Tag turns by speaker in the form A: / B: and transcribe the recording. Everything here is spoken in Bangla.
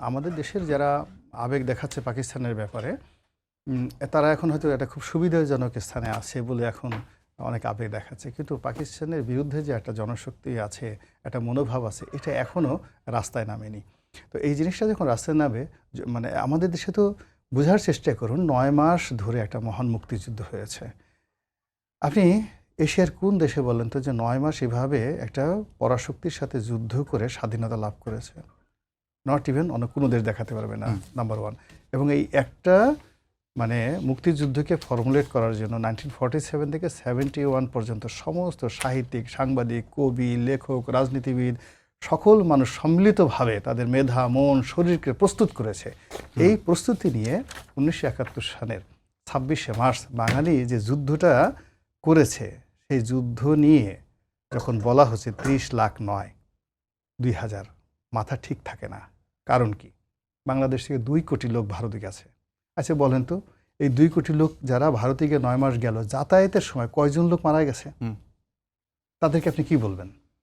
A: আমাদের দেশের যারা আবেগ দেখাচ্ছে পাকিস্তানের ব্যাপারে, তারা এখন হয়তো একটা খুব সুবিধাজনক স্থানে আছে বলে এখন অনেক আবেগ দেখাচ্ছে, কিন্তু পাকিস্তানের বিরুদ্ধে যে একটা জনশক্তি আছে, একটা মনোভাব আছে, এটা এখনও রাস্তায় নামেনি। তো এই জিনিসটা যখন রাস্তায় নামে, মানে আমাদের দেশে তো বোঝার চেষ্টা করুন, 9 মাস ধরে একটা মহান মুক্তিযুদ্ধ হয়েছে। আপনি এশিয়ার কোন দেশে বলেন তো যে 9 মাস এভাবে একটা পরাশক্তির সাথে যুদ্ধ করে স্বাধীনতা লাভ করেছে? নট ইভেন অন্য কোনো দেশ দেখাতে পারবে না, নাম্বার ওয়ান। এবং এই একটা মানে মুক্তিযুদ্ধকে ফর্মুলেট করার জন্য 1947 থেকে 71 পর্যন্ত সমস্ত সাহিত্যিক, সাংবাদিক, কবি, লেখক, রাজনীতিবিদ সকল মানুষ সম্মিলিতভাবে তাদের মেধা, মন, শরীরকে প্রস্তুত করেছে। এই প্রস্তুতি নিয়ে 1971 সালের 26শে মার্চ বাঙালি যে যুদ্ধটা করেছে, সেই যুদ্ধ নিয়ে যখন বলা হচ্ছে 30 লাখ নয় 2000, মাথা ঠিক থাকে না। কারণ কি? বাংলাদেশ থেকে 2 কোটি লোক ভারতে গেছে। আচ্ছা বলেন তো, এই 2 কোটি লোক যারা ভারতে গিয়ে 9 মাস গেল, যাতায়াতের সময় কয়জন লোক মারা গেছে? তাদেরকে আপনি কি বলবেন?